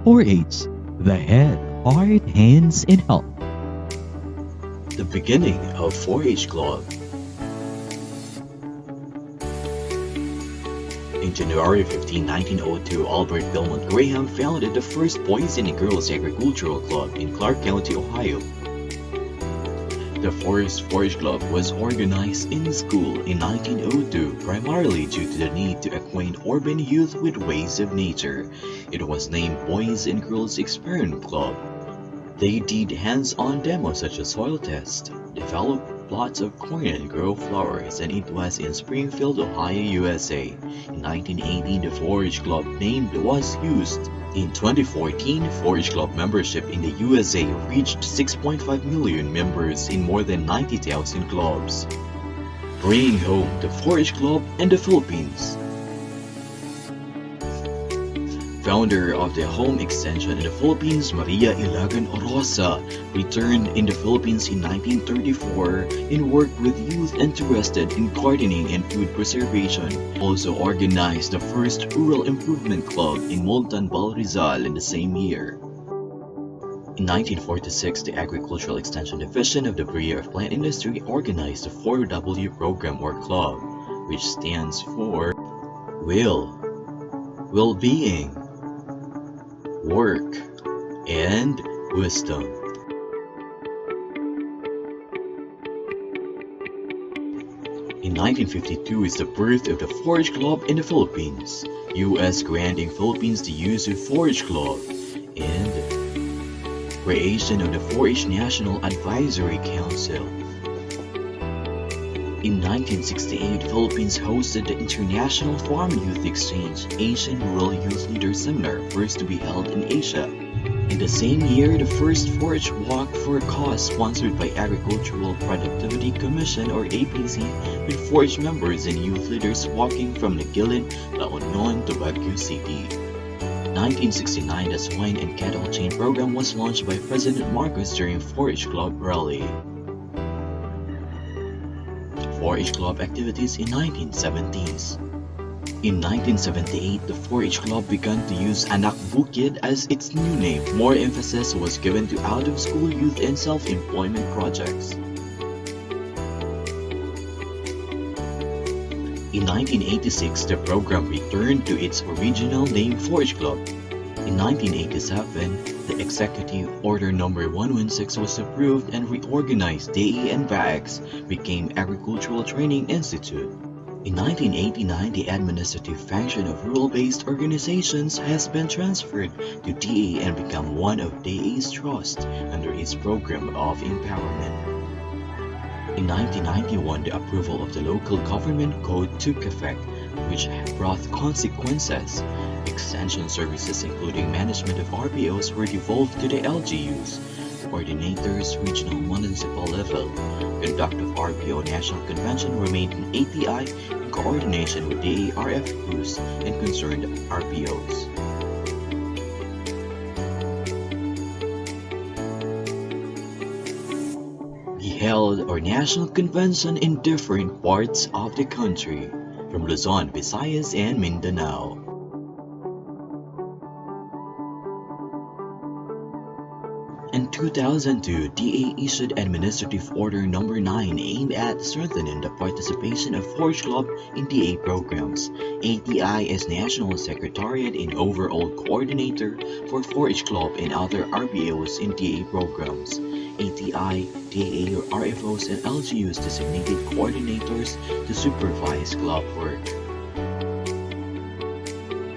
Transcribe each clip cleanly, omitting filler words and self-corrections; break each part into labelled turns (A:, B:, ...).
A: 4-H, the head, heart, hands, and health.
B: The beginning of 4-H Club. In January 15, 1902, Albert Belmont Graham founded the first Boys and Girls Agricultural Club in Clark County, Ohio. The first 4-H Club was organized in school in 1902 primarily due to the need to acquaint urban youth with ways of nature. It was named Boys and Girls Experiment Club. They did hands-on demos such as soil tests, develop plots of corn and grow flowers, and it was in Springfield, Ohio, USA. In 1980, the 4-H Club name was used. In 2014, 4-H Club membership in the USA reached 6.5 million members in more than 90,000 clubs. Bringing home the 4-H Club in the Philippines. Founder of the Home Extension in the Philippines, Maria Ilagan Orosa, returned in the Philippines in 1934 and worked with youth interested in gardening and food preservation. Also organized the first Rural Improvement Club in Montalban, Rizal in the same year. In 1946, the Agricultural Extension Division of the Bureau of Plant Industry organized the 4W program or club, which stands for Well-Being, Work, and Wisdom. In 1952 is the birth of the 4-H Club in the Philippines, U.S. granting Philippines the use of 4-H Club, and creation of the 4-H National Advisory Council. In 1968, Philippines hosted the International Farm Youth Exchange Asian Rural Youth Leader Seminar, first to be held in Asia. In the same year, the first 4-H Walk for a Cause sponsored by Agricultural Productivity Commission or APC, with 4-H members and youth leaders walking from Nagilin, La Union to Baguio City. 1969, the Swine and Cattle Chain Program was launched by President Marcos during 4-H Club rally. 4-H Club activities in 1970s. In 1978, the 4-H Club began to use Anak Bukid as its new name. More emphasis was given to out-of-school youth and self-employment projects. In 1986, the program returned to its original name 4-H Club. In 1987, the Executive Order No. 116 was approved and reorganized. DE and BAGS became Agricultural Training Institute. In 1989, the administrative function of rural-based organizations has been transferred to DA and become one of DA's trust under its program of empowerment. In 1991, the approval of the Local Government Code took effect, which brought consequences. Extension services including management of RPOs were devolved to the LGUs. Coordinators, regional municipal level. Conduct of RPO National Convention remained in ATI in coordination with the RFQs and concerned RPOs. We held our national convention in different parts of the country, from Luzon, Visayas, and Mindanao. In 2002, DA issued Administrative Order No. 9 aimed at strengthening the participation of 4-H Club in DA programs. ATI is National Secretariat and overall coordinator for 4-H Club and other RBOs in DA programs. ATI, DA, RFOs, and LGUs designated coordinators to supervise club work.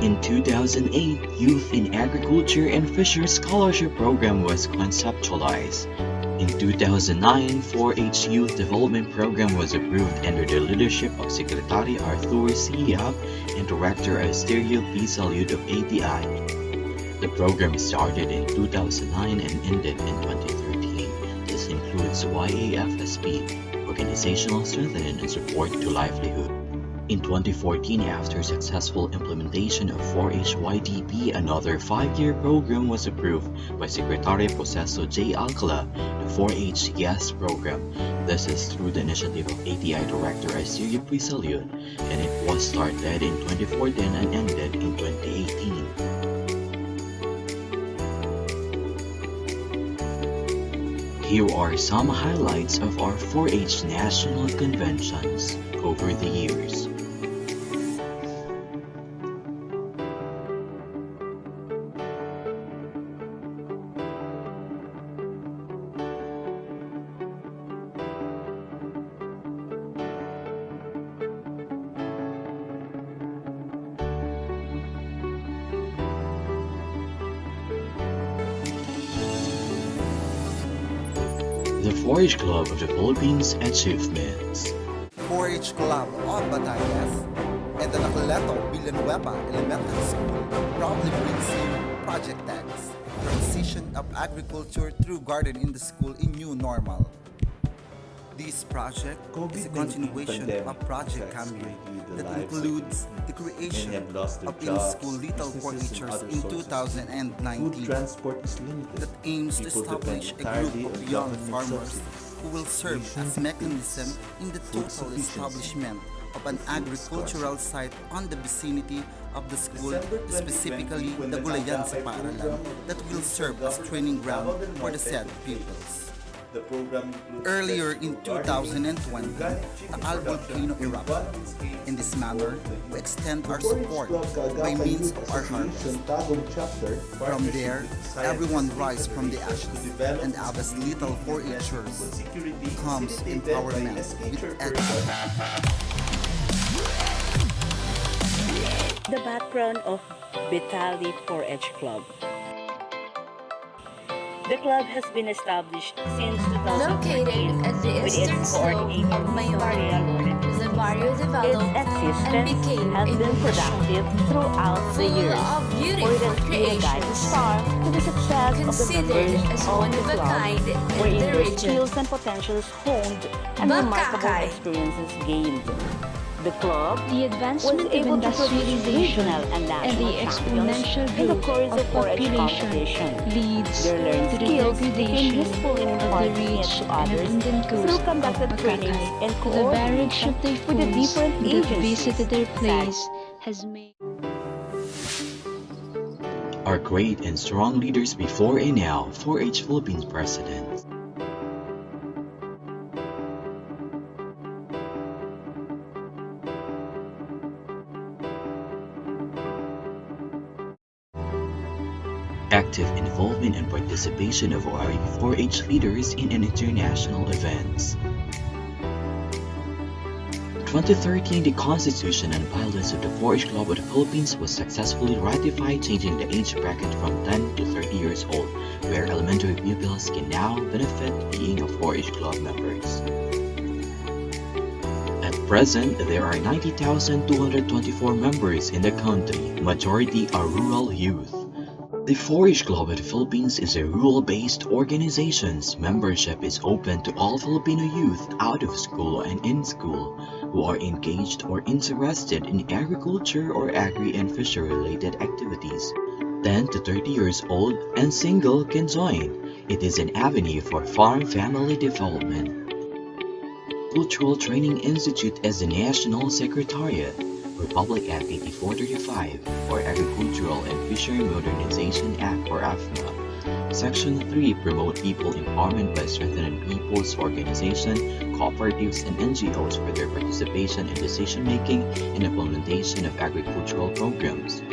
B: In 2008, Youth in Agriculture and Fisheries Scholarship Program was conceptualized. In 2009, 4-H Youth Development Program was approved under the leadership of Secretary Arthur C. Yap and Director Asterio P. Salud of ATI. The program started in 2009 and ended in 2013. This includes YAFSP, Organizational Strengthening and Support to Livelihood. In 2014, after successful implementation of 4-H YDP, another 5-year program was approved by Secretary Proceso J. Alcala, the 4-H YES program. This is through the initiative of ATI Director Asterio P. Salud, and it was started in 2014 and ended in 2018. Here are some highlights of our 4-H national conventions over the years. The 4-H Club of the Philippines Achievements.
C: 4-H Club of Batangas and the Nacoleto Villanueva Elementary School proudly brings you Project X, transition of agriculture through garden in the school in new normal. This project is a continuation of Project Cambio that includes the creation of in-school Little 4-Hers in 2019 that aims to establish a group of young farmers who will serve as mechanism in the total establishment of an agricultural site on the vicinity of the school, specifically the Gulayan sa Paaralan, that will serve as training ground for the said pupils. Earlier in 2020, the Al volcano erupted. In this manner, we extend our support by means of our harvest. From there, everyone rise from the ashes, and Abba's little 4-Hers becomes empowerment with action.
D: The background of Vitali 4-H Club. The club has been established since 2014
E: Located at the
D: with
E: eastern
D: its
E: slope
D: coordinator
E: of Mayon, the barrio
D: Its
E: developed and
D: existence
E: became
D: has
E: a
D: been
E: mission
D: productive throughout the
E: full
D: years,
E: of
D: for
E: beautiful
D: it has been a guiding
E: creations,
D: star to the success of the
E: considered
D: members
E: as
D: of
E: one
D: the
E: of a
D: club,
E: kind in
D: wherein
E: the
D: their
E: region.
D: skills and potentials honed and remarkable
E: Bakakay.
D: experiences gained. The club
F: The
D: was
F: advancement of
D: able to produce
F: industrialization
D: regional and
F: and
D: national
F: the
D: champions
F: exponential
D: in the
F: growth
D: course
F: of
D: of 4-H
F: population
D: competition.
F: leads
D: Their learned
F: to the
D: skills became
F: degradation
D: useful in
F: of the
D: imparting it
F: rich
D: to
F: and
D: others
F: abundant
D: through
F: coast of
D: conducted trainings
F: Bakakay.
D: and
F: The barrage
D: coordination
F: of
D: with the
F: typhoons
D: different
F: that
D: agencies
F: visited their
D: that
F: place has made
B: Our great and strong leaders before and now, 4-H Philippines President. Active involvement and participation of our 4-H leaders in international events. 2013, the Constitution and bylaws of the 4-H Club of the Philippines was successfully ratified, changing the age bracket from 10 to 30 years old, where elementary pupils can now benefit being a 4-H Club members. At present, there are 90,224 members in the country, majority are rural youth. The 4-H Club of the Philippines is a rural-based organization. Membership is open to all Filipino youth out of school and in school who are engaged or interested in agriculture or agri and fishery-related activities. 10 to 30 years old and single can join. It is an avenue for farm family development. Cultural Training Institute as the National Secretariat. Republic Act 8435 or Agricultural and Fishery Modernization Act or AFMA. Section 3 promote people empowerment by strengthening people's organization, cooperatives, and NGOs for their participation in decision-making and implementation of agricultural programs.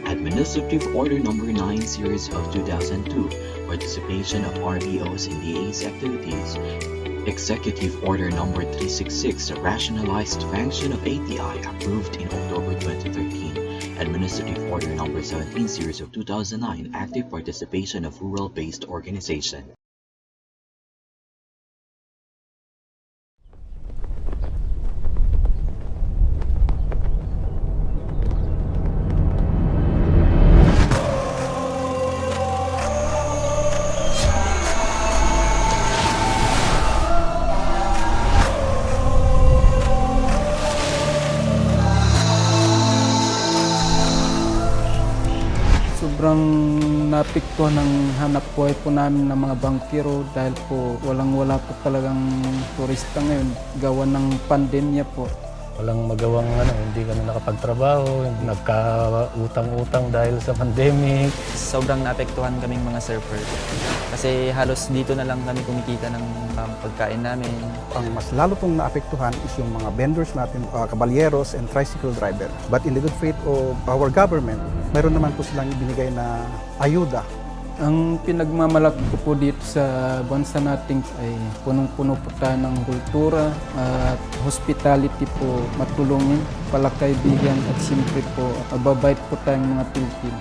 B: Administrative Order Number 9 Series of 2002 Participation of RBOs in DA's activities. Executive Order Number 366 Rationalized Function of ATI approved in October 2013. Administrative Order Number 17 Series of 2009 Active Participation of Rural-Based Organization.
G: Sobrang napiktuhan ng hanap buhay po namin ng mga bangkero dahil po walang-wala po talagang turista ngayon gawa ng pandemya po. Walang magawang hindi kami nakapagtrabaho, nagka-utang-utang dahil sa pandemic.
H: Sobrang naapektuhan kaming mga surfer kasi halos dito na lang kami kumikita ng pagkain namin.
I: Ang mas lalo pong naapektuhan is yung mga vendors natin, kabalyeros and tricycle driver. But in the good faith of our government, mayroon naman po silang ibinigay na ayuda.
G: Ang pinagmamalaki ko po dito sa bansa natin ay punong-puno po tayo ng kultura at hospitality po, matulungin, palakaibigan at siyempre po, mababait po tayong mga Pilipino.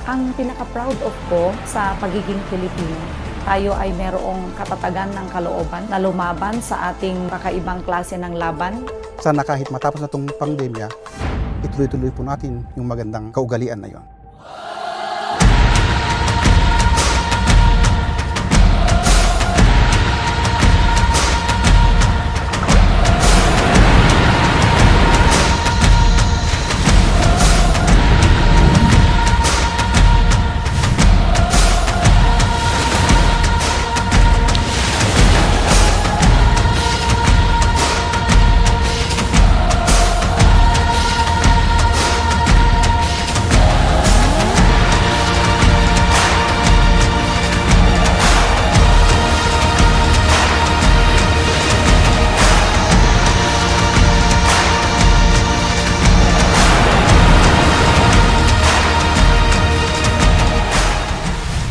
J: Ang pinaka-proud of ko sa pagiging Pilipino, tayo ay merong katatagan ng kalooban na lumaban sa ating kakaibang klase ng laban.
I: Sana kahit matapos na itong pandemya, ituloy-tuloy po natin yung magandang kaugalian na yon.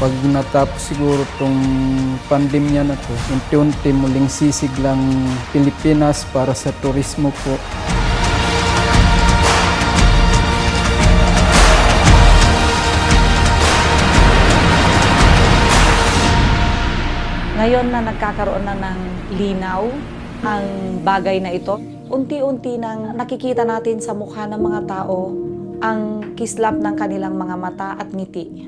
G: Pag natapos siguro itong pandemya na to, unti-unti muling sisiglang Pilipinas para sa turismo po.
J: Ngayon na nagkakaroon na ng linaw ang bagay na ito, unti-unti nang nakikita natin sa mukha ng mga tao ang kislap ng kanilang mga mata at ngiti.